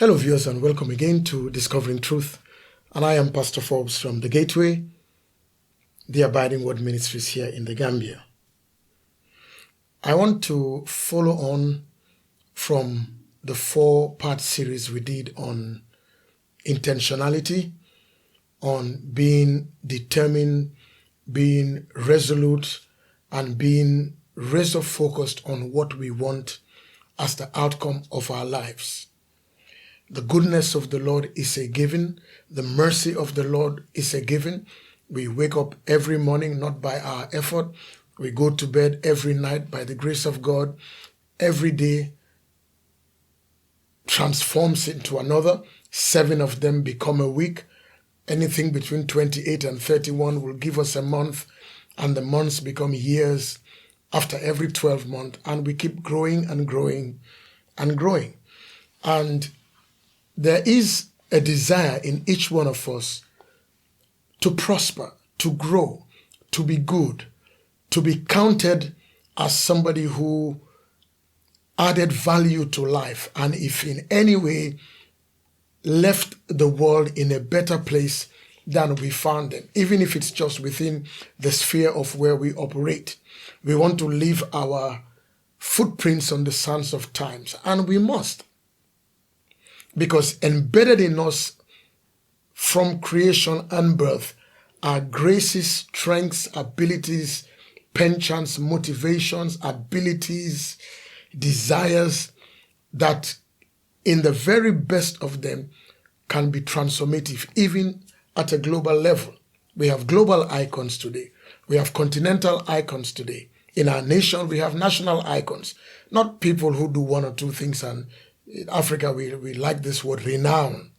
Hello viewers, and welcome again to Discovering Truth. And I am Pastor Forbes from the Gateway, the Abiding Word Ministries here in the Gambia. I want to follow on from the 4-part series we did on intentionality, on being determined, being resolute, and being razor focused on what we want as the outcome of our lives. The goodness of the Lord is a given. The mercy of the Lord is a given. We wake up every morning not by our effort. We go to bed every night by the grace of God. Every day transforms into another. 7 of them become a week. Anything between 28 and 31 will give us a month, and the months become years after every 12 months, and we keep growing and growing and growing. And there is a desire in each one of us to prosper, to grow, to be good, to be counted as somebody who added value to life, and if in any way left the world in a better place than we found them, even if it's just within the sphere of where we operate. We want to leave our footprints on the sands of times, and we must. Because embedded in us from creation and birth are graces, strengths, abilities, penchants, motivations, abilities, desires that in the very best of them can be transformative, even at a global level. We have global icons today. We have continental icons today. In our nation, we have national icons, not people who do 1 or 2 things. And in Africa, we like this word renown,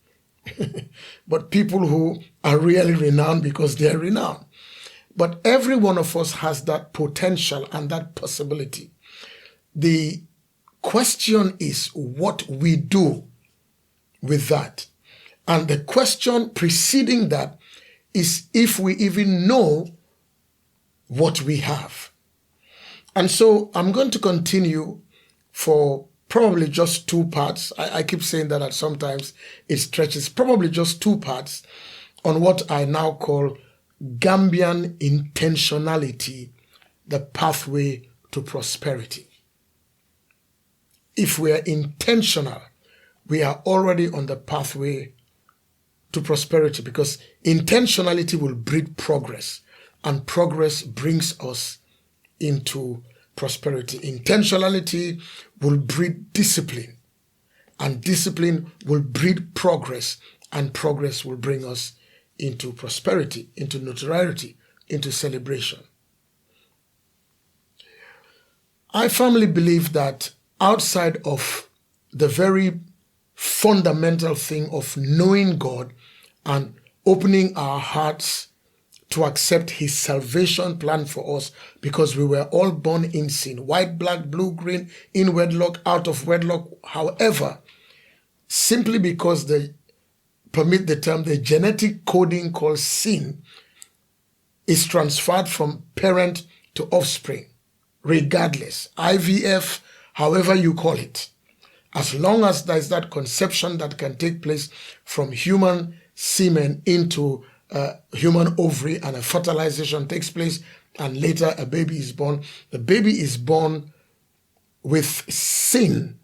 but people who are really renowned because they are renowned. But every one of us has that potential and that possibility. The question is what we do with that. And the question preceding that is if we even know what we have. And so I'm going to continue for probably just 2 parts. I keep saying that sometimes it stretches. Probably just 2 parts on what I now call Gambian intentionality, the pathway to prosperity. If we are intentional, we are already on the pathway to prosperity, because intentionality will breed progress, and progress brings us into prosperity. Intentionality will breed discipline, and discipline will breed progress, and progress will bring us into prosperity, into notoriety, into celebration. I firmly believe that outside of the very fundamental thing of knowing God and opening our hearts to accept his salvation plan for us, because we were all born in sin, white, black, blue, green, in wedlock, out of wedlock. However, simply because they permit the term, the genetic coding called sin is transferred from parent to offspring, regardless, IVF, however you call it. As long as there is that conception that can take place from human semen into human ovary, and a fertilization takes place, and later a baby is born. The baby is born with sin.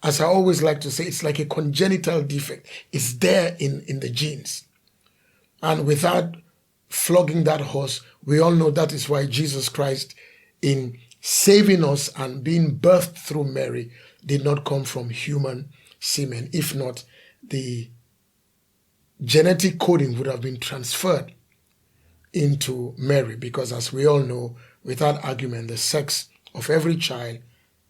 As I always like to say, it's like a congenital defect. It's there in the genes. And without flogging that horse, we all know that is why Jesus Christ, in saving us and being birthed through Mary, did not come from human semen. If not, the genetic coding would have been transferred into Mary, because as we all know, without argument, the sex of every child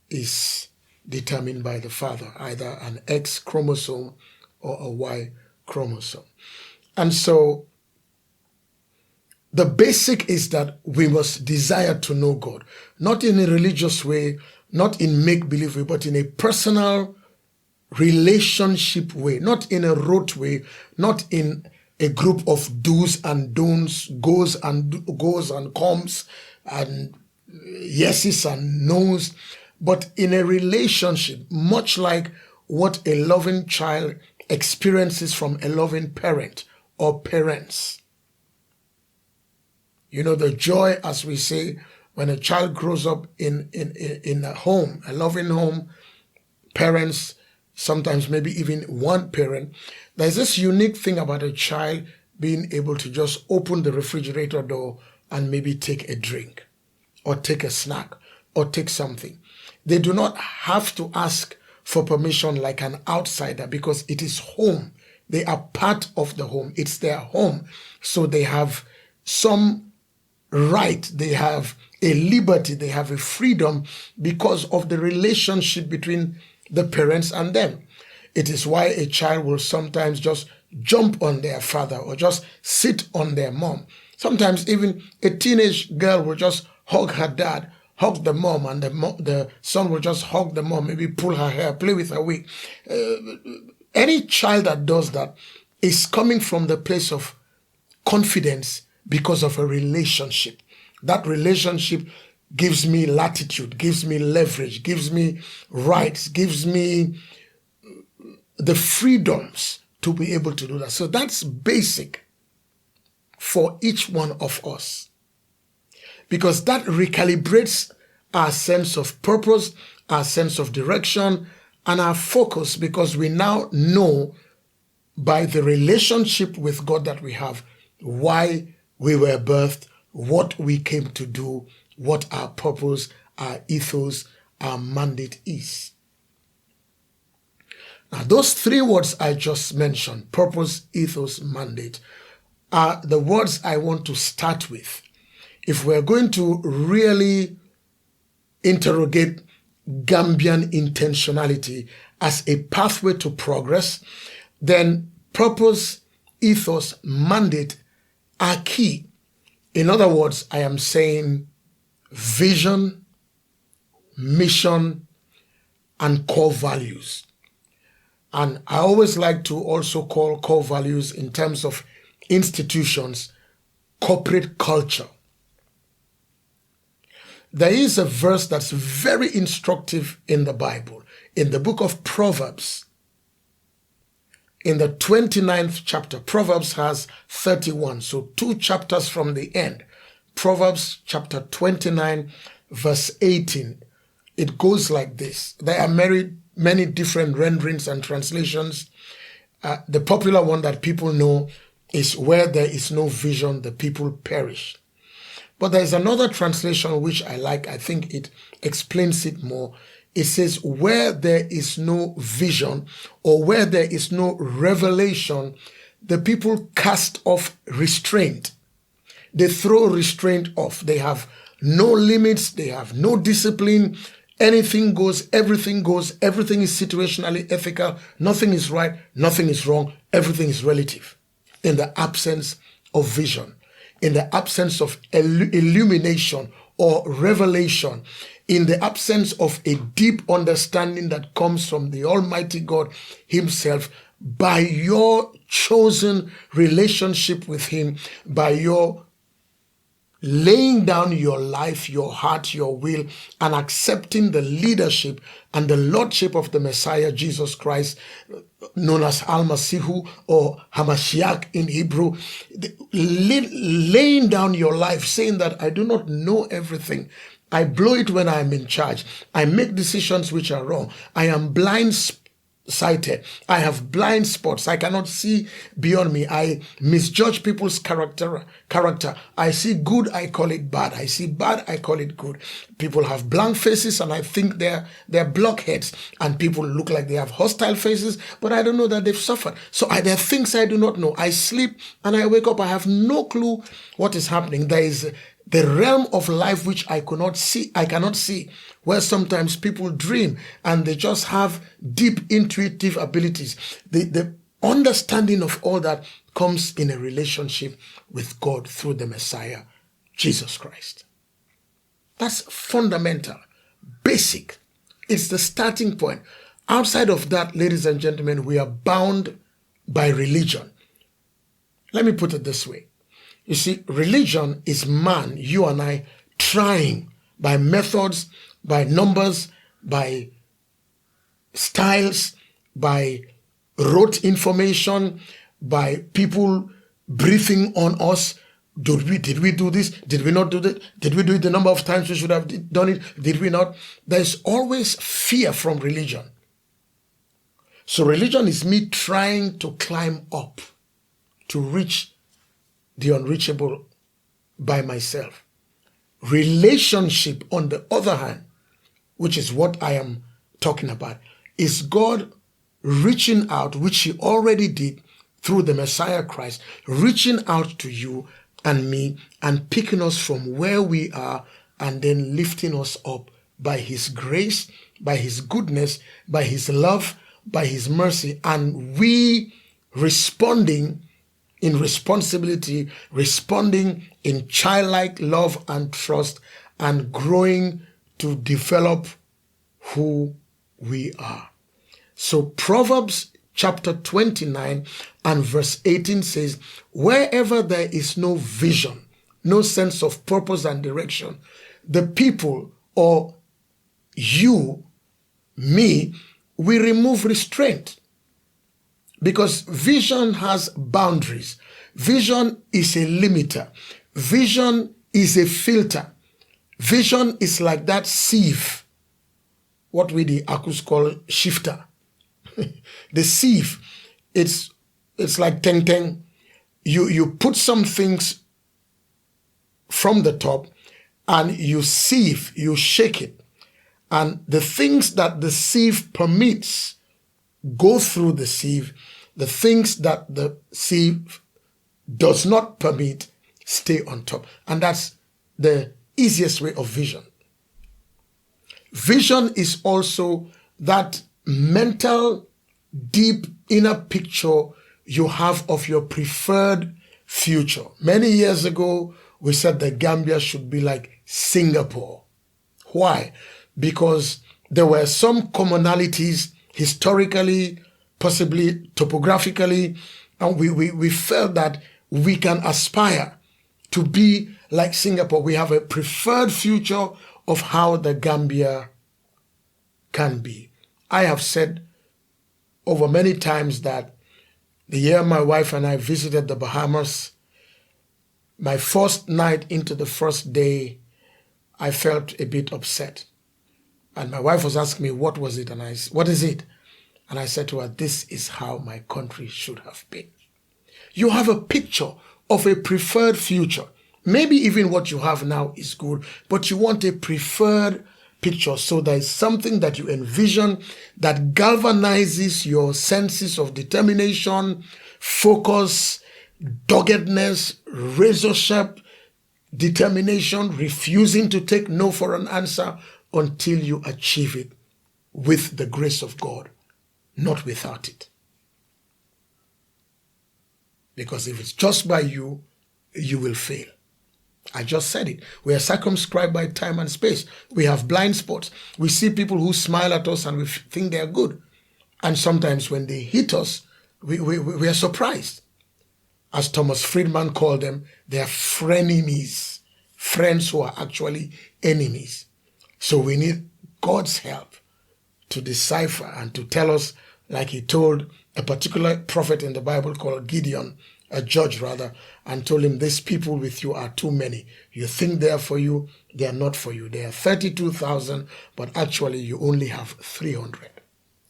is determined by the father, either an X chromosome or a Y chromosome. And so the basic is that we must desire to know God, not in a religious way, not in make-believe way, but in a personal relationship way, not in a rote way, not in a group of do's and don'ts, goes and comes, and yeses and no's, but in a relationship, much like what a loving child experiences from a loving parent or parents. You know, the joy, as we say, when a child grows up in a home, a loving home, parents, sometimes maybe even one parent, there's this unique thing about a child being able to just open the refrigerator door and maybe take a drink or take a snack or take something. They do not have to ask for permission like an outsider because it is home. They are part of the home. It's their home. So they have some right. They have a liberty. They have a freedom because of the relationship between the parents and them. It is why a child will sometimes just jump on their father or just sit on their mom. Sometimes even a teenage girl will just hug her dad, hug the mom, and the son will just hug the mom, maybe pull her hair, play with her wig. Any child that does that is coming from the place of confidence because of a relationship. That relationship gives me latitude, gives me leverage, gives me rights, gives me the freedoms to be able to do that. So that's basic for each one of us, because that recalibrates our sense of purpose, our sense of direction, and our focus, because we now know by the relationship with God that we have why we were birthed, what we came to do, what our purpose, our ethos, our mandate is. Now, those three words I just mentioned, purpose, ethos, mandate, are the words I want to start with. If we're going to really interrogate Gambian intentionality as a pathway to progress, then purpose, ethos, mandate are key. In other words, I am saying vision, mission, and core values. And I always like to also call core values in terms of institutions, corporate culture. There is a verse that's very instructive in the Bible, in the book of Proverbs. In the 29th chapter, Proverbs has 31, so 2 chapters from the end. Proverbs chapter 29, verse 18. It goes like this. There are many different renderings and translations. The popular one that people know is where there is no vision, the people perish. But there is another translation which I like. I think it explains it more. It says, where there is no vision or where there is no revelation, the people cast off restraint. They throw restraint off. They have no limits. They have no discipline. Anything goes, everything goes. Everything is situationally ethical. Nothing is right. Nothing is wrong. Everything is relative. In the absence of vision, in the absence of illumination or revelation, in the absence of a deep understanding that comes from the Almighty God Himself, by your chosen relationship with Him, by your laying down your life, your heart, your will, and accepting the leadership and the lordship of the Messiah, Jesus Christ, known as Al-Masihu or Hamashiach in Hebrew, laying down your life, saying that I do not know everything. I blow it when I am in charge. I make decisions which are wrong. I am blind-sighted. I have blind spots. I cannot see beyond me. I misjudge people's character. I see good, I call it bad. I see bad, I call it good. People have blank faces and I think they're blockheads. And people look like they have hostile faces, but I don't know that they've suffered. So there are things I do not know. I sleep and I wake up. I have no clue what is happening. There is the realm of life which I cannot see, where sometimes people dream and they just have deep intuitive abilities. The understanding of all that comes in a relationship with God through the Messiah, Jesus Christ. That's fundamental, basic. It's the starting point. Outside of that, ladies and gentlemen, we are bound by religion. Let me put it this way. You see, religion is man, you and I, trying by methods, by numbers, by styles, by rote information, by people briefing on us. Did we do this? Did we not do that? Did we do it the number of times we should have done it? Did we not? There's always fear from religion. So religion is me trying to climb up, to reach the unreachable by myself. Relationship, on the other hand, which is what I am talking about, is God reaching out, which he already did through the Messiah Christ, reaching out to you and me and picking us from where we are and then lifting us up by his grace, by his goodness, by his love, by his mercy, and we responding in responsibility, responding in childlike love and trust, and growing to develop who we are. So Proverbs chapter 29 and verse 18 says, wherever there is no vision, no sense of purpose and direction, the people, or you, me, we remove restraint. Because vision has boundaries. Vision is a limiter. Vision is a filter. Vision is like that sieve, what we the Akus call shifter. The sieve, it's like teng. You put some things from the top and you sieve, you shake it. And the things that the sieve permits go through the sieve. The things that the sieve does not permit stay on top. And that's the easiest way of vision. Vision is also that mental, deep inner picture you have of your preferred future. Many years ago, we said that Gambia should be like Singapore. Why? Because there were some commonalities historically, possibly topographically, and we felt that we can aspire to be like Singapore. We have a preferred future of how the Gambia can be. I have said over many times that the year my wife and I visited the Bahamas, my first night into the first day, I felt a bit upset. And my wife was asking me, what was it? And I said, what is it? And I said to her, this is how my country should have been. You have a picture of a preferred future. Maybe even what you have now is good, but you want a preferred picture. So there is something that you envision that galvanizes your senses of determination, focus, doggedness, razor-sharp determination, refusing to take no for an answer until you achieve it with the grace of God, not without it. Because if it's just by you, you will fail. I just said it. We are circumscribed by time and space. We have blind spots. We see people who smile at us and we think they are good. And sometimes when they hit us, we are surprised. As Thomas Friedman called them, they are frenemies. Friends who are actually enemies. So we need God's help to decipher and to tell us, like he told a particular prophet in the Bible called Gideon, a judge rather, and told him, these people with you are too many. You think they are for you, they are not for you. They are 32,000, but actually you only have 300.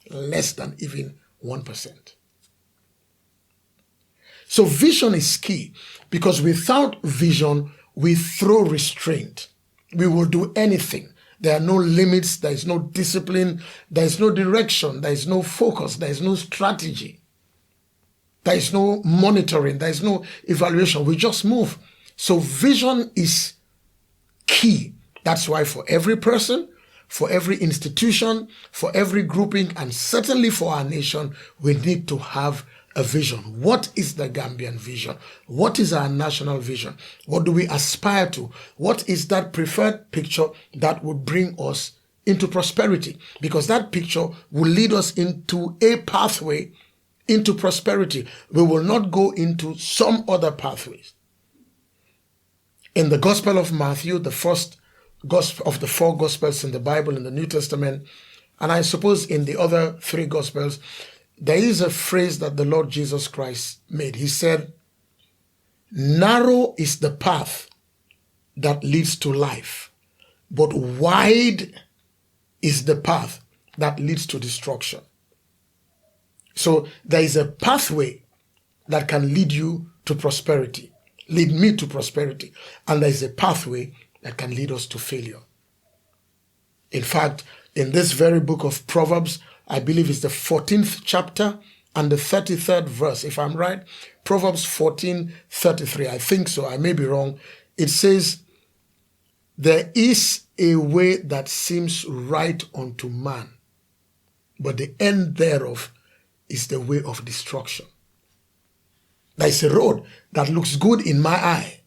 Less than even 1%. So vision is key, because without vision, we throw restraint. We will do anything. There are no limits, there is no discipline, there is no direction, there is no focus, there is no strategy. There is no monitoring, there is no evaluation. We just move. So vision is key. That's why for every person, for every institution, for every grouping, and certainly for our nation, we need to have a vision. What is the Gambian vision? What is our national vision? What do we aspire to? What is that preferred picture that would bring us into prosperity? Because that picture will lead us into a pathway into prosperity. We will not go into some other pathways. In the Gospel of Matthew, the first gospel of the 4 Gospels in the Bible in the New Testament, and I suppose in the other 3 Gospels, there is a phrase that the Lord Jesus Christ made. He said, narrow is the path that leads to life, but wide is the path that leads to destruction. So there is a pathway that can lead you to prosperity, lead me to prosperity, and there is a pathway that can lead us to failure. In fact, in this very book of Proverbs, I believe it's the 14th chapter and the 33rd verse, if I'm right, Proverbs 14:33, I think so, I may be wrong. It says, there is a way that seems right unto man, but the end thereof is the way of destruction. There is a road that looks good in my eye,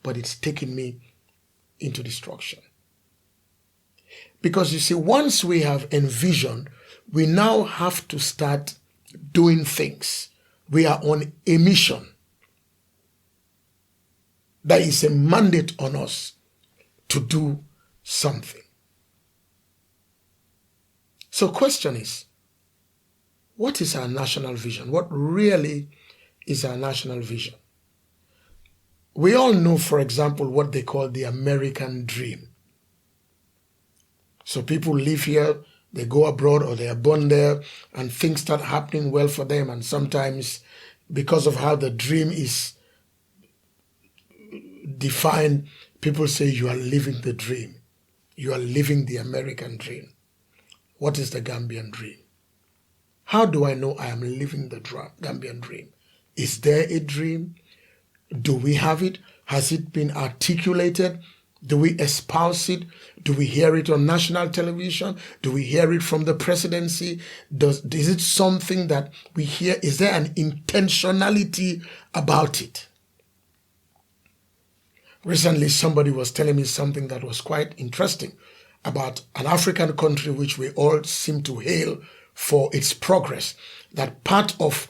but it's taking me into destruction. Because you see, once we have envisioned, we now have to start doing things. We are on a mission. There is a mandate on us to do something. So question is, what is our national vision? What really is our national vision? We all know, for example, what they call the American dream. So people live here, they go abroad or they are born there, and things start happening well for them. And sometimes because of how the dream is defined, people say you are living the dream. You are living the American dream. What is the Gambian dream? How do I know I am living the Gambian dream? Is there a dream? Do we have it? Has it been articulated? Do we espouse it? Do we hear it on national television? Do we hear it from the presidency? Is it something that we hear? Is there an intentionality about it? Recently, somebody was telling me something that was quite interesting about an African country which we all seem to hail for its progress. That part of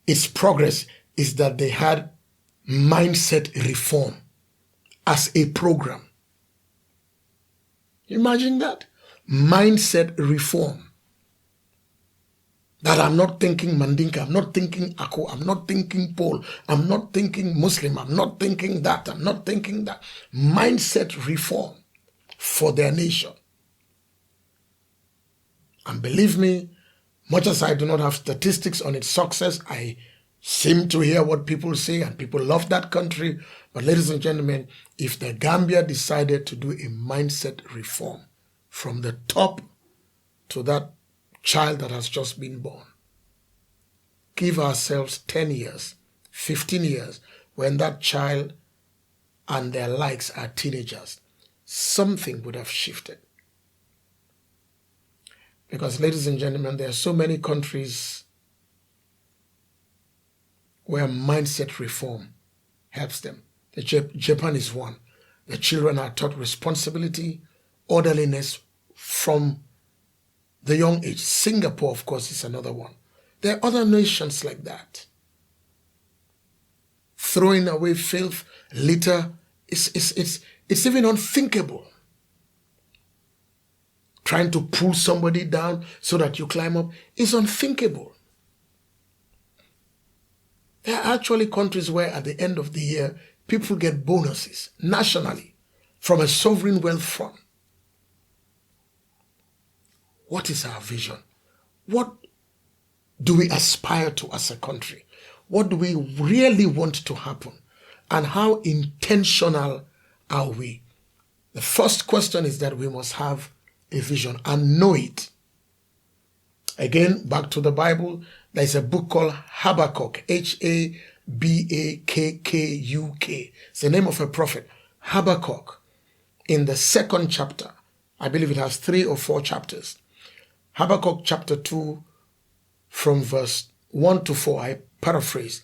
its progress is that they had mindset reform as a program. Imagine that. Mindset reform. That I'm not thinking Mandinka, I'm not thinking Ako, I'm not thinking Paul, I'm not thinking Muslim, I'm not thinking that, I'm not thinking that. Mindset reform for their nation. And believe me, much as I do not have statistics on its success, I seem to hear what people say, and people love that country. But ladies and gentlemen, if the Gambia decided to do a mindset reform from the top to that child that has just been born, give ourselves 10 years, 15 years, when that child and their likes are teenagers, something would have shifted. Because, ladies and gentlemen, there are so many countries where mindset reform helps them. Japan is one. The children are taught responsibility, orderliness from the young age. Singapore, of course, is another one. There are other nations like that. Throwing away filth, litter, it's even unthinkable. Trying to pull somebody down so that you climb up is unthinkable. There are actually countries where at the end of the year, people get bonuses nationally from a sovereign wealth fund. What is our vision? What do we aspire to as a country? What do we really want to happen? And how intentional are we? The first question is that we must have a vision and know it. Again, back to the Bible, there's a book called Habakkuk, Habakkuk. It's the name of a prophet, Habakkuk. In the 2nd chapter, I believe it has 3 or 4 chapters. Habakkuk chapter 2 from verse 1 to 4, I paraphrase.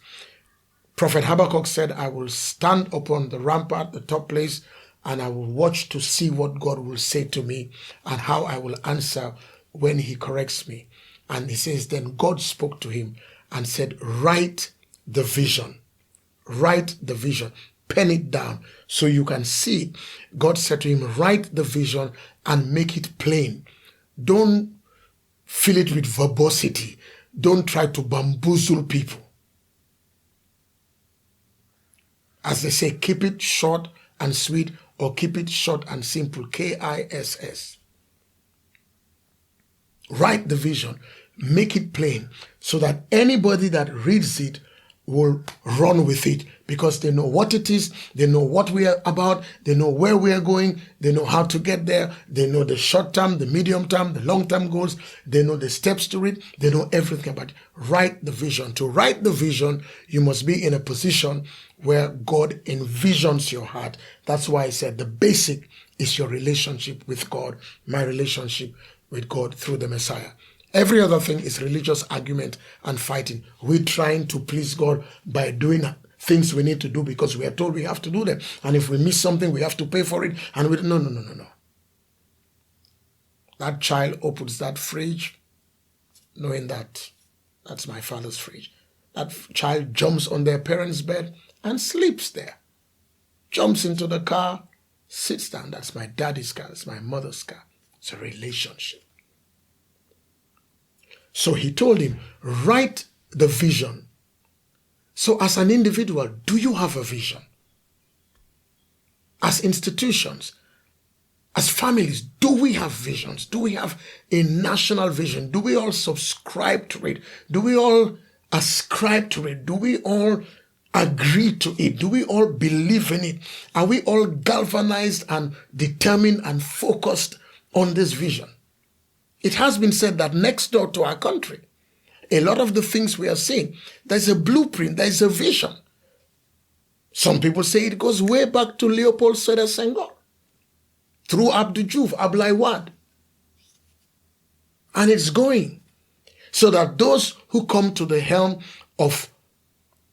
Prophet Habakkuk said, I will stand upon the rampart, the top place, and I will watch to see what God will say to me and how I will answer when he corrects me. And he says, then God spoke to him and said, write the vision. Write the vision. Pen it down so you can see it. God said to him, write the vision and make it plain. Don't fill it with verbosity. don't try to bamboozle people. As they say, keep it short and sweet, or keep it short and simple, KISS. Write the vision, make it plain, so that anybody that reads it will run with it, because they know what it is, they know what we are about, they know where we are going, they know how to get there, they know the short term, the medium term, the long term goals, they know the steps to it, they know everything about it. Write the vision. To write the vision, you must be in a position where God envisions your heart. That's why I said the basic is your relationship with God, my relationship with God through the Messiah. Every other thing is religious argument and fighting. We're trying to please God by doing things we need to do because we are told we have to do them. And if we miss something, we have to pay for it. And we no. That child opens that fridge knowing that that's my father's fridge. That child jumps on their parents' bed and sleeps there. Jumps into the car, sits down. That's my daddy's car. That's my mother's car. It's a relationship. So he told him, write the vision. So as an individual, do you have a vision? As institutions, as families, do we have visions? Do we have a national vision? Do we all subscribe to it? Do we all ascribe to it? Do we all agree to it? Do we all believe in it? Are we all galvanized and determined and focused on this vision? It has been said that next door to our country, a lot of the things we are seeing, there's a blueprint, there's a vision. Some people say it goes way back to Leopold Sedar Senghor, through Abdou Diouf, Abdoulaye Wade. And it's going so that those who come to the helm of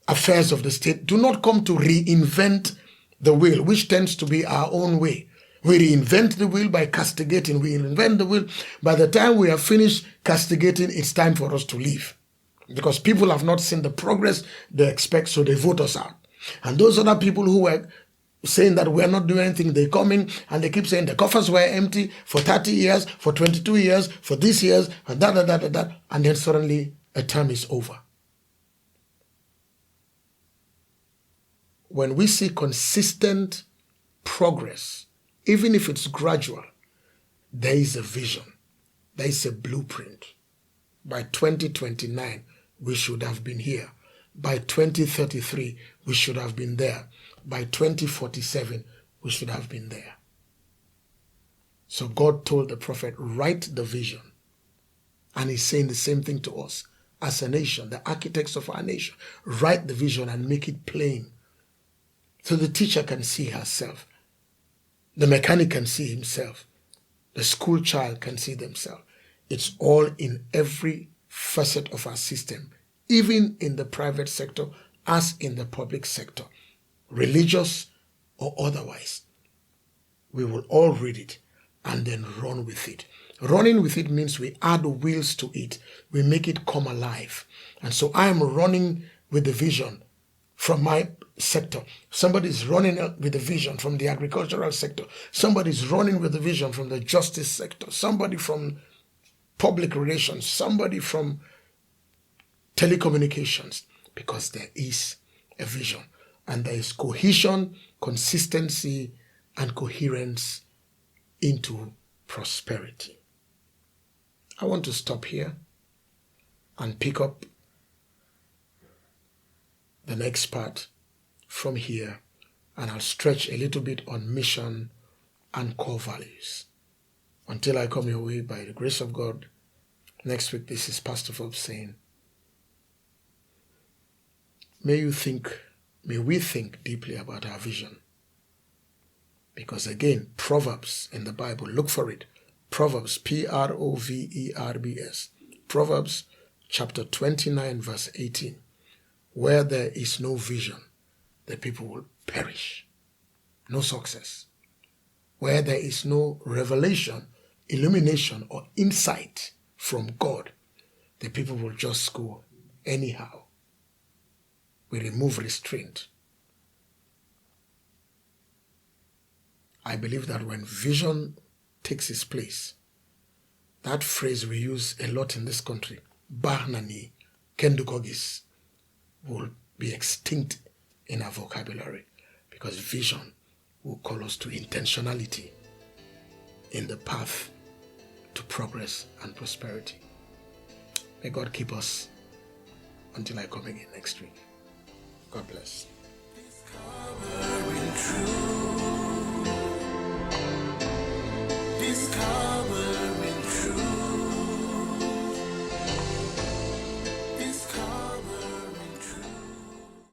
affairs of the state do not come to reinvent the wheel, which tends to be our own way. We reinvent the wheel by castigating. We reinvent the wheel. By the time we have finished castigating, it's time for us to leave. Because people have not seen the progress they expect, so they vote us out. And those other people who were saying that we're not doing anything, they come in and they keep saying the coffers were empty for 30 years, for 22 years, for these years, and that. And then suddenly a term is over. When we see consistent progress, even if it's gradual, there is a vision. There is a blueprint. By 2029, we should have been here. By 2033, we should have been there. By 2047, we should have been there. So God told the prophet, write the vision. And he's saying the same thing to us. As a nation, the architects of our nation, write the vision and make it plain. So the teacher can see herself. The mechanic can see himself. The school child can see themselves. It's all in every facet of our system, even in the private sector as in the public sector, religious or otherwise. We will all read it and then run with it. Running with it means we add wheels to it. We make it come alive. And so I am running with the vision from my sector. Somebody is running with the vision from the agricultural sector. Somebody is running with the vision from the justice sector. Somebody from public relations. Somebody from telecommunications. Because there is a vision. And there is cohesion, consistency, and coherence into prosperity. I want to stop here and pick up the next part from here, and I'll stretch a little bit on mission and core values. Until I come your way, by the grace of God, next week, this is Pastor Forbes saying, may we think deeply about our vision. Because again, Proverbs in the Bible, look for it. Proverbs, Proverbs, Proverbs chapter 29, verse 18. Where there is no vision, the people will perish. No success. Where there is no revelation, illumination, or insight from God, the people will just go anyhow. We remove restraint. I believe that when vision takes its place, that phrase we use a lot in this country, Bahnani, Kendukogis will be extinct in our vocabulary, because vision will call us to intentionality in the path to progress and prosperity. May God keep us until I come again next week. God bless. Discover